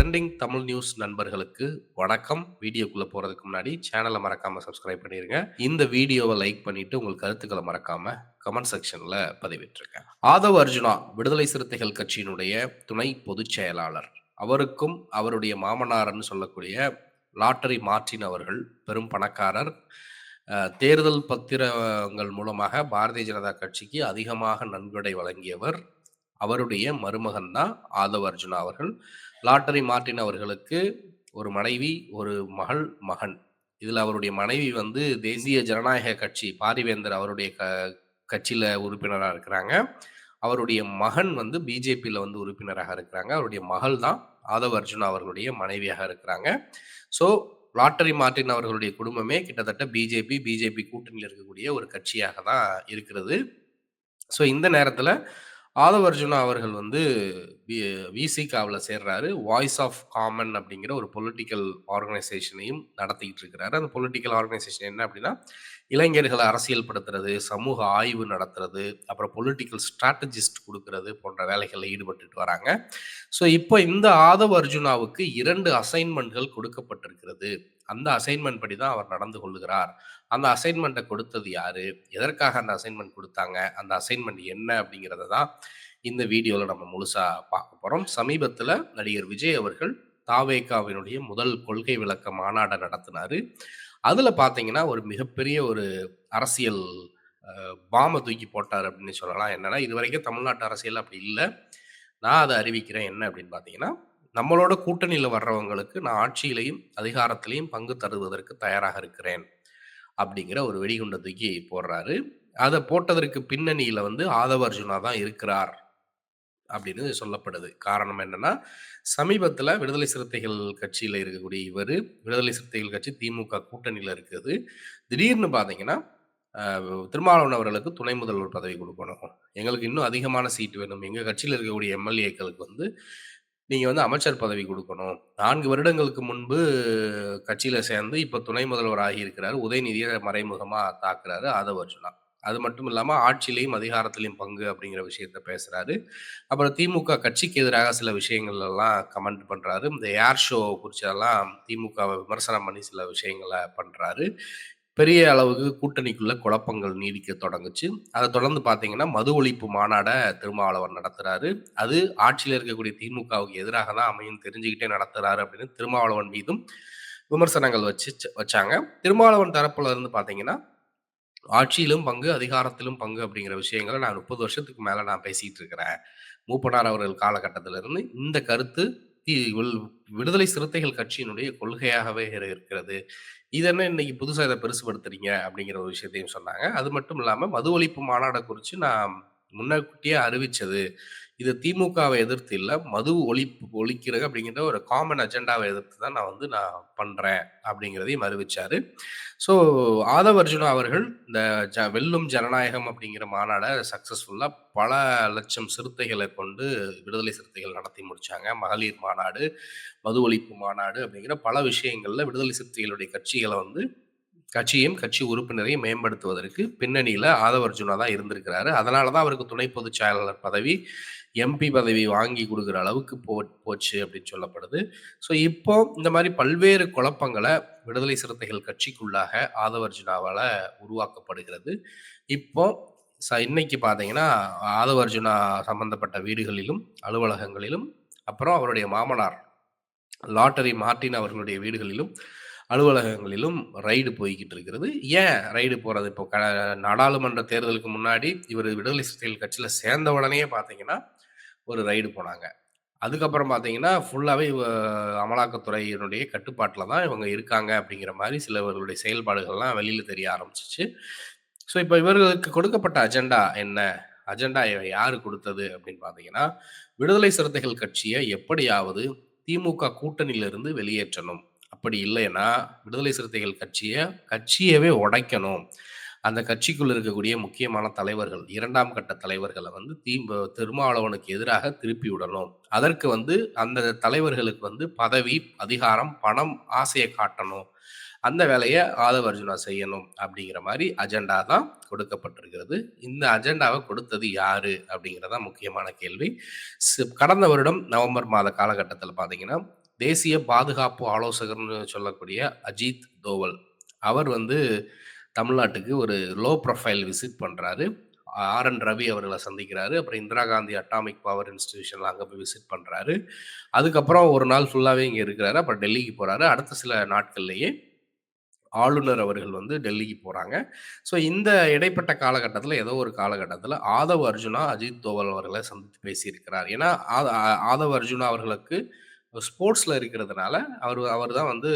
Trending Tamil news நண்பர்களுக்கு வணக்கம். வீடியோக்குள்ள போறதுக்கு முன்னாடி சேனலை மறக்காம சப்ஸ்கிரைப் பண்ணிருங்க. இந்த வீடியோவை லைக் பண்ணிட்டு உங்கள் கருத்துக்களை மறக்காம கமெண்ட் செக்ஷன்ல பதிவிட்டுருங்க. ஆதவ் அர்ஜுனா விடுதலை சிறுத்தைகள் கட்சியினுடைய துணை பொதுச் செயலாளர். அவருக்கும் அவருடைய மாமனார்ன்னு சொல்லக்கூடிய லாட்டரி மார்ட்டின் அவர்கள் பெரும் பணக்காரர். தேர்தல் பத்திரங்கள் மூலமாக பாரதிய ஜனதா கட்சிக்கு அதிகமாக நன்கொடை வழங்கியவர். அவருடைய மருமகன் தான் ஆதவ் அர்ஜுனா அவர்கள். லாட்டரி மார்ட்டின் அவர்களுக்கு ஒரு மனைவி, ஒரு மகன். இதில் அவருடைய மனைவி வந்து தேசிய ஜனநாயக கட்சி பாரிவேந்தர் அவருடைய கட்சியில் உறுப்பினராக இருக்கிறாங்க. அவருடைய மகன் வந்து பிஜேபியில் வந்து உறுப்பினராக இருக்கிறாங்க. அவருடைய மகள் தான் ஆதவ் அர்ஜுனா அவர்களுடைய மனைவியாக இருக்கிறாங்க. ஸோ லாட்டரி மார்ட்டின் அவர்களுடைய குடும்பமே கிட்டத்தட்ட பிஜேபி கூட்டணியில் இருக்கக்கூடிய ஒரு கட்சியாக தான் இருக்கிறது. ஸோ இந்த நேரத்தில் ஆதவ் அர்ஜுனா அவர்கள் வந்து விசிகாவில் சேர்றாரு. வாய்ஸ் ஆஃப் காமன் அப்படிங்கிற ஒரு பொலிட்டிக்கல் ஆர்கனைசேஷனையும் நடத்திக்கிட்டு இருக்கிறாரு. அந்த பொலிட்டிக்கல் ஆர்கனைசேஷன் என்ன அப்படின்னா, இளைஞர்களை அரசியல் படுத்துறது, சமூக ஆய்வு நடத்துறது, அப்புறம் பொலிட்டிக்கல் ஸ்ட்ராட்டஜிஸ்ட் கொடுக்கறது போன்ற வேலைகளில் ஈடுபட்டுட்டு வராங்க. ஸோ இப்போ இந்த ஆதவ் அர்ஜுனாவுக்கு 2 அசைன்மெண்ட்கள் கொடுக்கப்பட்டிருக்கிறது. அந்த அசைன்மெண்ட் படி தான் அவர் நடந்து கொள்ளுகிறார். அந்த அசைன்மெண்ட்டை கொடுத்தது யாரு? எதற்காக அந்த அசைன்மெண்ட் கொடுத்தாங்க? அந்த அசைன்மெண்ட் என்ன அப்படிங்கிறத தான் இந்த வீடியோவில் நம்ம முழுசா பார்க்க போகிறோம். சமீபத்தில் நடிகர் விஜய் அவர்கள் தாவேகாவினுடைய முதல் கொள்கை விளக்க மாநாடை நடத்தினாரு. அதில் பார்த்தீங்கன்னா ஒரு மிகப்பெரிய ஒரு அரசியல் பாம்பை தூக்கி போட்டார் அப்படின்னு சொல்லலாம். என்னன்னா இதுவரைக்கும் தமிழ்நாட்டு அரசியல் அப்படி இல்லை. நான் அதை அறிவிக்கிறேன் என்ன அப்படின்னு பார்த்தீங்கன்னா, நம்மளோட கூட்டணியில் வர்றவங்களுக்கு நான் ஆட்சியிலையும் அதிகாரத்திலையும் பங்கு தருவதற்கு தயாராக இருக்கிறேன் அப்படிங்கிற ஒரு வெடிகுண்டை தூக்கி போடுறாரு. அதை போட்டதற்கு பின்னணியில் வந்து ஆதவ அர்ஜுனா தான் இருக்கிறார் அப்படின்னு சொல்லப்படுது. காரணம் என்னன்னா, சமீபத்தில் விடுதலை சிறுத்தைகள் கட்சியில் இருக்கக்கூடிய இவர், விடுதலை சிறுத்தைகள் கட்சி திமுக கூட்டணியில் இருக்குது. திடீர்னு பார்த்தீங்கன்னா திருமாவளவன் அவர்களுக்கு துணை முதல்வர் பதவி கொடுக்கணும், எங்களுக்கு இன்னும் அதிகமான சீட் வேணும், எங்கள் கட்சியில் இருக்கக்கூடிய எம்எல்ஏக்களுக்கு வந்து நீங்கள் வந்து அமைச்சர் பதவி கொடுக்கணும். 4 வருடங்களுக்கு முன்பு கட்சியில் சேர்ந்து இப்போ துணை முதல்வர் ஆகியிருக்கிறார். உதயநிதியை மறைமுகமாக தாக்குறாரு ஆதவ் அர்ஜுனா. அது மட்டும் இல்லாமல் ஆட்சியிலையும் அதிகாரத்திலையும் பங்கு அப்படிங்கிற விஷயத்த பேசுகிறாரு. அப்புறம் திமுக கட்சிக்கு எதிராக சில விஷயங்கள் எல்லாம் கமெண்ட் பண்ணுறாரு. இந்த ஏர் ஷோ குறிச்செல்லாம் திமுகவை விமர்சனம் பண்ணி சில விஷயங்களை பண்ணுறாரு. பெரிய அளவுக்கு கூட்டணிக்குள்ள குழப்பங்கள் நீடிக்க தொடங்குச்சு. அதை தொடர்ந்து பார்த்தீங்கன்னா, மது ஒழிப்பு மாநாடை திருமாவளவன் நடத்துறாரு. அது ஆட்சியில் இருக்கக்கூடிய திமுகவுக்கு எதிராக தான் அமையும் தெரிஞ்சுக்கிட்டே நடத்துறாரு அப்படின்னு திருமாவளவன் மீதும் விமர்சனங்கள் வச்சாங்க. திருமாவளவன் தரப்புல இருந்து பார்த்தீங்கன்னா, ஆட்சியிலும் பங்கு, அதிகாரத்திலும் பங்கு அப்படிங்கிற விஷயங்களை நான் 30 வருஷத்துக்கு மேல நான் பேசிட்டு இருக்கிறேன். மூப்பனார் அவர்கள் காலகட்டத்திலிருந்து இந்த கருத்து விடுதலை சிறுத்தைகள் கட்சியினுடைய கொள்கையாகவே இருக்கிறது. இது என்ன இன்னைக்கு புதுசா இதை பெருசுபடுத்துறீங்க அப்படிங்கிற ஒரு விஷயத்தையும் சொன்னாங்க. அது மட்டும் இல்லாம மது ஒழிப்பு மாநாடை குறித்து நான் முன்னக்கூட்டியே அறிவிச்சது. இது திமுகவை எதிர்த்து இல்லை, மது ஒழிக்கிறது அப்படிங்கிற ஒரு காமன் அஜெண்டாவை எதிர்த்து தான் நான் பண்றேன் அப்படிங்கிறதையும் அறிவிச்சாரு. ஸோ ஆதவ் அர்ஜுனா அவர்கள் இந்த வெல்லும் ஜனநாயகம் அப்படிங்கிற மாநாடை சக்சஸ்ஃபுல்லா பல லட்சம் சிறுத்தைகளை கொண்டு விடுதலை சிறுத்தைகள் நடத்தி முடிச்சாங்க. மகளிர் மாநாடு, மது ஒழிப்பு மாநாடு அப்படிங்கிற பல விஷயங்கள்ல விடுதலை சிறுத்தைகளுடைய கட்சியையும் கட்சி உறுப்பினரையும் மேம்படுத்துவதற்கு பின்னணியில் ஆதவ அர்ஜுனா தான் இருந்திருக்கிறாரு. அதனால தான் அவருக்கு துணை பொதுச் செயலாளர் பதவி, எம்பி பதவி வாங்கி கொடுக்குற அளவுக்கு போச்சு அப்படின்னு சொல்லப்படுது. ஸோ இப்போ இந்த மாதிரி பல்வேறு குழப்பங்களை விடுதலை சிறுத்தைகள் கட்சிக்குள்ளாக ஆதவ அர்ஜுனாவால் உருவாக்கப்படுகிறது. இப்போ இன்னைக்கு பார்த்தீங்கன்னா, ஆதவ அர்ஜுனா சம்பந்தப்பட்ட வீடுகளிலும் அலுவலகங்களிலும், அப்புறம் அவருடைய மாமனார் லாட்டரி மார்ட்டின் அவர்களுடைய வீடுகளிலும் அலுவலகங்களிலும் ரைடு போய்கிட்டு இருக்கிறது. ஏன் ரைடு போகிறது? இப்போ நாடாளுமன்ற தேர்தலுக்கு முன்னாடி இவர் விடுதலை சிறுத்தைகள் கட்சியில் சேர்ந்த உடனே பார்த்தீங்கன்னா ஒரு ரைடு போனாங்க. அதுக்கப்புறம் பார்த்தீங்கன்னா ஃபுல்லாகவே அமலாக்கத்துறையினுடைய கட்டுப்பாட்டில் தான் இவங்க இருக்காங்க அப்படிங்கிற மாதிரி சிலவர்களுடைய செயல்பாடுகள்லாம் வெளியில் தெரிய ஆரம்பிச்சிச்சு. ஸோ இப்போ இவர்களுக்கு கொடுக்கப்பட்ட அஜெண்டா என்ன? அஜெண்டா யாரு கொடுத்தது அப்படின்னு பார்த்தீங்கன்னா, விடுதலை சிறுத்தைகள் கட்சியை எப்படியாவது திமுக கூட்டணியிலிருந்து வெளியேற்றணும். அப்படி இல்லைன்னா விடுதலை சிறுத்தைகள் கட்சியவே உடைக்கணும். அந்த கட்சிக்குள்ள இருக்கக்கூடிய முக்கியமான தலைவர்கள், 2ஆம் கட்ட தலைவர்களை வந்து திருமாவளவனுக்கு எதிராக திருப்பி விடணும். அதற்கு அந்த தலைவர்களுக்கு பதவி, அதிகாரம், பணம், ஆசையை காட்டணும். அந்த வேலையை ஆதவ அர்ஜுனா செய்யணும் அப்படிங்கிற மாதிரி அஜெண்டா தான் கொடுக்கப்பட்டிருக்கிறது. இந்த அஜெண்டாவை கொடுத்தது யாரு அப்படிங்கிறதா முக்கியமான கேள்வி. கடந்த வருடம் நவம்பர் மாத காலகட்டத்தில் பார்த்தீங்கன்னா, தேசிய பாதுகாப்பு ஆலோசகர்ன்னு சொல்லக்கூடிய அஜித் தோவல். அவர் வந்து தமிழ்நாட்டுக்கு ஒரு லோ ப்ரொஃபைல் விசிட் பண்றாரு. ஆர்.என். ரவி அவர்கள சந்திக்கிறாரு. அப்புறம் இந்திரா காந்தி அட்டாமிக் பவர் இன்ஸ்டிடியூஷன்ல அங்க போய் விசிட் பண்றாரு. அதுக்கப்புறம் ஒரு நாள் ஃபுல்லாவே இங்க இருக்கிறாரு. அப்புறம் டெல்லிக்கு போறாரு. அடுத்த சில நாட்கள்லயே ஆளுநர் அவர்கள் வந்து டெல்லிக்கு போறாங்க. ஸோ இந்த இடைப்பட்ட காலகட்டத்தில ஏதோ ஒரு காலகட்டத்தில ஆதவ் அர்ஜுனா அஜித் தோவல் அவர்கள சந்தித்து பேசியிருக்கிறார். ஏன்னா, ஆதவ் அர்ஜுனா அவர்களுக்கு ஸ்போர்ட்ஸ்ல இருக்கிறதுனால, அவர் தான் வந்து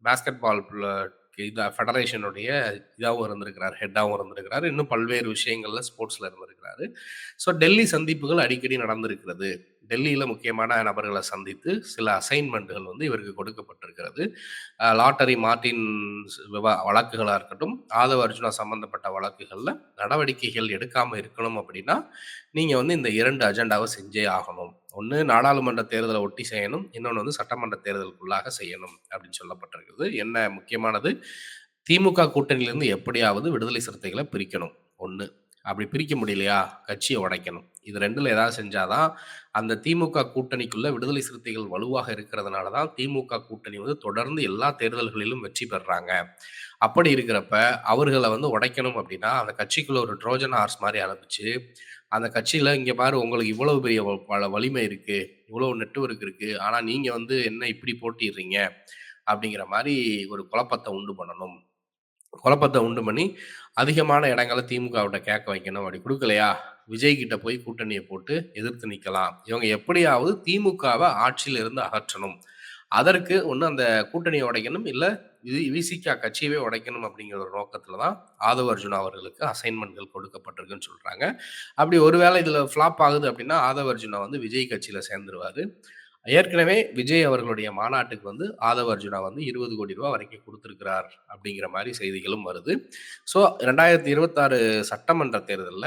பாஸ்கெட் பால் ஃபெடரேஷனுடைய இதாவும் இருந்திருக்கிறார். ஹெட்டாவும் இருந்திருக்கிறாரு. இன்னும் பல்வேறு விஷயங்கள்ல ஸ்போர்ட்ஸ்ல இருந்திருக்கிறாரு. ஸோ டெல்லி சந்திப்புகள் அடிக்கடி நடந்திருக்கிறது. டெல்லியில முக்கியமான நபர்கள சந்தித்து சில அசைன்மென்ட்கள் வந்து இவருக்கு கொடுக்கப்பட்டிருக்கிறது. லாட்டரி மார்டின்ஸ் வழக்குகளா இருக்கட்டும், ஆதவ அர்ஜுனா சம்பந்தப்பட்ட வழக்குகள்ல நடவடிக்கைகள் எடுக்காம இருக்கணும் அப்படின்னா, நீங்க வந்து இந்த 2 அஜெண்டாவ செஞ்சே ஆகணும். ஒண்ணு நாடாளுமன்ற தேர்தல ஒட்டி செய்யணும். இன்னொன்னு வந்து சட்டமன்ற தேர்தலுக்குள்ளாக செய்யணும் அப்படின்னு சொல்லப்பட்டிருக்குது. என்ன முக்கியமானது, திமுக கூட்டணியிலிருந்து எப்படியாவது விடுதலை சிறுத்தைகள பிரிக்கணும். 1. அப்படி பிரிக்க முடியலையா, கட்சிய உடைக்கணும். இது 2ல ஏதாவது செஞ்சா தான், அந்த திமுக கூட்டணிக்குள்ள விடுதலை சிறுத்தைகள் வலுவாக இருக்கிறதுனால தான், திமுக கூட்டணி வந்து தொடர்ந்து எல்லா தேர்தல்களிலும் வெற்றி பெறுறாங்க. அப்படி இருக்கிறப்ப, அவர்கள வந்து உடைக்கணும் அப்படின்னா, அந்த கட்சிக்குள்ள ஒரு ட்ரோஜன் ஹார்ஸ் மாரி அனுப்பிச்சு, அந்த கட்சியில இங்க பாரு உங்களுக்கு இவ்வளவு பெரிய வலிமை இருக்கு. இவ்வளவு நெட்வொர்க் இருக்கு. ஆனா நீங்க வந்து என்ன இப்படி போட்டியிடுறீங்க? அப்படிங்கிற மாரி ஒரு குழப்பத்த உண்டு பண்ணணும். குழப்பத்த உண்டு பண்ணி, அதிகமான இடங்கள திமுகவிட்ட கேட்க வைக்கணும். அப்படி குடுக்கலையா, விஜய் கிட்ட போய் கூட்டணிய போட்டு எதிர்த்து நிக்கலாம். இவங்க எப்படியாவது திமுகவ ஆட்சியில இருந்து அகற்றணும். அதற்கு ஒண்ணு அந்த கூட்டணிய உடைக்கணும், இல்ல விசிக கட்சியவே உடைக்கணும் அப்படிங்கிற ஒரு நோக்கத்துல தான் ஆதவ அர்ஜுனா அவர்களுக்கு அசைன்மென்ட்கள் கொடுக்கப்பட்டிருக்குன்னு சொல்றாங்க. அப்படி ஒரு வேளை இதுல ஃப்ளாப் ஆகுது அப்படின்னா, ஆதவ அர்ஜுனா வந்து விஜய் கட்சியில சேர்ந்துருவாரு. ஏற்கனவே விஜய் அவர்களுடைய மாநாட்டுக்கு வந்து ஆதவ அர்ஜுனா வந்து ரூ. 20,00,00,000 வரைக்கும் குடுத்திருக்கிறார் அப்படிங்கிற மாரி செய்திகளும் வருது. ஸோ 2026 சட்டமன்ற தேர்தல்ல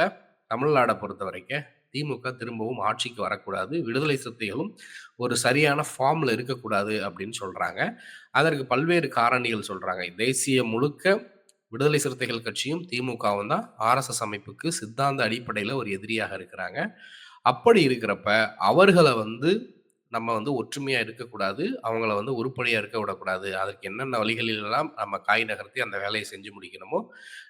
தமிழ்நாட பொறுத்தவரைக்கும் திமுக திரும்பவும் ஆட்சிக்கு வரக்கூடாது. விடுதலை சிறுத்தைகளும் ஒரு சரியான ஃபார்ம்ல இருக்கக்கூடாது அப்படின்னு சொல்றாங்க. அதற்கு பல்வேறு காரணிகள் சொல்றாங்க. தேசிய முழுக்க விடுதலை சிறுத்தைகள் கட்சியும், திமுகவும் தான் ஆர்எஸ்எஸ் அமைப்புக்கு சித்தாந்த அடிப்படையில ஒரு எதிரியாக இருக்கிறாங்க. அப்படி இருக்கிறப்ப, அவர்கள வந்து நம்ம வந்து ஒற்றுமையா இருக்கக்கூடாது. அவங்கள வந்து உருப்படியா இருக்க விடக்கூடாது. அதற்கு என்னென்ன வழிகளிலெல்லாம் நம்ம காய் நகர்த்தி அந்த வேலைய செஞ்சு முடிக்கணுமோ,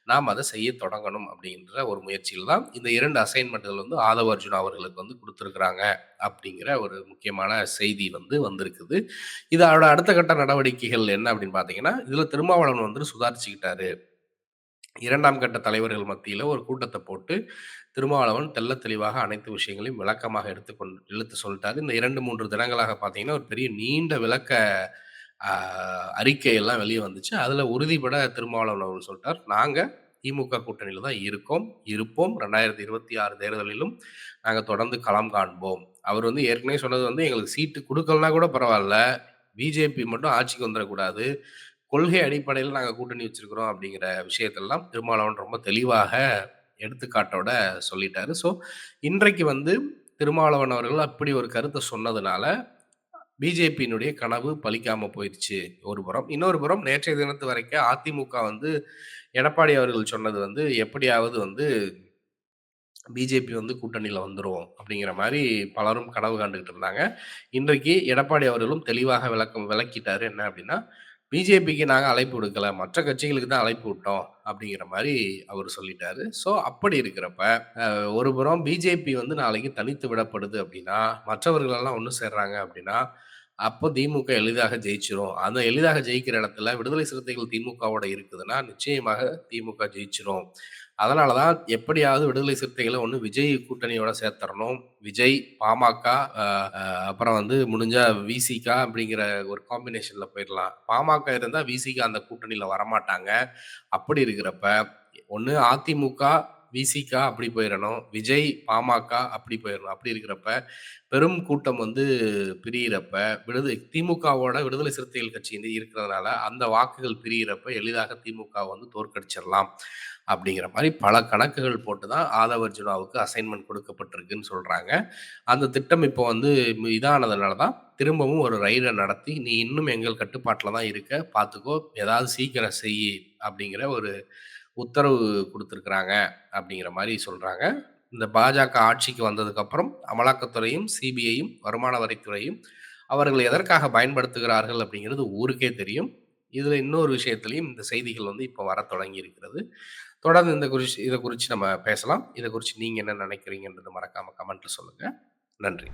நாம் அத செய்ய தொடங்கணும் அப்படின்ற ஒரு முயற்சியில தான் இந்த 2 அசைன்மென்ட்கள் வந்து ஆதவ அர்ஜுனா அவர்களுக்கு வந்து குடுத்திருக்கிறாங்க. அப்படிங்கிற ஒரு முக்கியமான செய்தி வந்து வந்திருக்குது. இதோட அடுத்த கட்ட நடவடிக்கைகள் என்ன அப்படின்னு பார்த்தீங்கன்னா, இதுல திருமாவளவன் வந்து சுதாரிச்சுக்கிட்டாரு. 2ஆம் கட்ட தலைவர்கள் மத்தியில ஒரு கூட்டத்த போட்டு, திருமாவளவன் தெள்ளத் தெளிவாக அனைத்து விஷயங்களையும் விளக்கமாக இழுத்து சொல்ட்டாரு. இந்த 2, 3 தினங்களாக பார்த்தீங்கன்னா, ஒரு பெரிய நீண்ட விளக்க அ அறிக்கை எல்லாம் வெளிய வந்துச்சு. அதுல உறுதிபட திருமாவளவன் அவர்கள் சொல்ட்டார். நாங்க திமுக கூட்டணியில தான் இருக்கோம், இருப்போம். 2026 தேர்தலிலும் நாங்க தொடர்ந்து களம் காண்போம். அவர் வந்து ஏற்கனவே சொன்னது வந்து, எங்களுக்கு சீட்டு குடுக்கலனா கூட பரவால்ல. பிஜேபி மட்டும் ஆட்சிக்கு வந்துறக்கூடாது. கொள்கை அடிப்படையில நாங்க கூட்டணி வச்சிருக்கிறோம் அப்படிங்கிற விஷயத்தெல்லாம் திருமாவளவன் ரொம்ப தெளிவாக எடுத்துக்காட்டோட சொல்லிட்டாரு. ஸோ, இன்றைக்கு வந்து திருமாவளவன் அவர்கள் அப்படி ஒரு கருத்த சொன்னதுனால, பிஜேபியினுடைய கனவு பலிக்காம போயிருச்சு ஒரு புறம். இன்னொரு புறம் நேற்றைய தினத்து வரைக்கும் அதிமுக வந்து எடப்பாடி அவர்கள் சொன்னது வந்து எப்படியாவது வந்து பிஜேபி வந்து கூட்டணியில வந்துரும் அப்படிங்கிற மாரி பலரும் கனவு காண்டுகிட்டு இருந்தாங்க. இன்றைக்கு எடப்பாடி அவர்களும் தெளிவாக விளக்கிட்டாரு. என்ன அப்படின்னா, பிஜேபிக்கு நாங்க அழைப்பு விடுக்கல. மற்ற கட்சிகளுக்கு தான் அழைப்பு விட்டோம் அப்படிங்கிற மாரி அவரு சொல்லிட்டாரு. ஸோ அப்படி இருக்கிறப்ப, ஒரு புறம் பிஜேபி வந்து நாளைக்கு தனித்து விடப்படுது அப்படின்னா, மற்றவர்கள் எல்லாம் ஒண்ணு சேர்றாங்க அப்படின்னா, அப்போ திமுக எளிதாக ஜெயிச்சுரும். அந்த எளிதாக ஜெயிக்கிற இடத்துல விடுதலை சிறுத்தைகள் திமுகவோட இருக்குதுன்னா, நிச்சயமாக திமுக ஜெயிச்சுரும். அதனால தான் எப்படியாவது விடுதலை சிறுத்தைகள ஒண்ணு விஜய் கூட்டணியோட சேர்த்தரணும். விஜய், பாமக, அ அப்புறம் வந்து முடிஞ்சா விசிக அப்படிங்கிற ஒரு காம்பினேஷன்ல போயிரலாம். பாமக இருந்தா விசிக அந்த கூட்டணியில வரமாட்டாங்க. அப்படி இருக்கிறப்ப, ஒண்ணு அதிமுக, விசிக அப்படி போயிரணும். விஜய், பாமக அப்படி போயிரணும். அப்படி இருக்கிறப்ப, பெரும் கூட்டம் வந்து பிரியறப்ப, திமுகவோட விடுதலை சிறுத்தைகள் கட்சி இருக்கிறதுனால, அந்த வாக்குகள் பிரியறப்ப எளிதாக திமுக வந்து தோற்கடிச்சிடலாம். அப்படிங்கிற மாரி பல கணக்குகள் போட்டு தான் ஆதவ அர்ஜுனாவுக்கு அசைன்மென்ட் கொடுக்கப்பட்டிருக்குன்னு சொல்றாங்க. அந்த திட்டம் இப்போ வந்து இதானதுனால தான் திரும்பவும் ஒரு ரைட நடத்தி, "நீ இன்னும் எங்கள் கட்டுப்பாட்டுல தான் இருக்க. பார்த்துக்கோ. ஏதாவது சீக்கிரம் செய்யி" அப்படிங்கிற ஒரு உத்தரவு குடுத்துருக்காங்க அப்படிங்கிற மாரி சொல்றாங்க. இந்த பாஜக ஆட்சிக்கு வந்ததுக்கப்புறம் அமலாக்கத்துறையும், சிபிஐயும், வருமான வரித்துறையும் அவர்கள் எதற்காக பயன்படுத்துகிறார்கள் அப்படிங்கிறது ஊருக்கே தெரியும். இதுல இன்னொரு விஷயத்திலயும் இந்த செய்திகள் வந்து இப்ப வரத் தொடங்கி இருக்கிறது. தொடர்ந்து இத குறிச்சு நம்ம பேசலாம். இத குறிச்சு நீங்க என்ன நினைக்கிறீங்கன்றத மறக்காம கமெண்ட்ல சொல்லுங்க. நன்றி.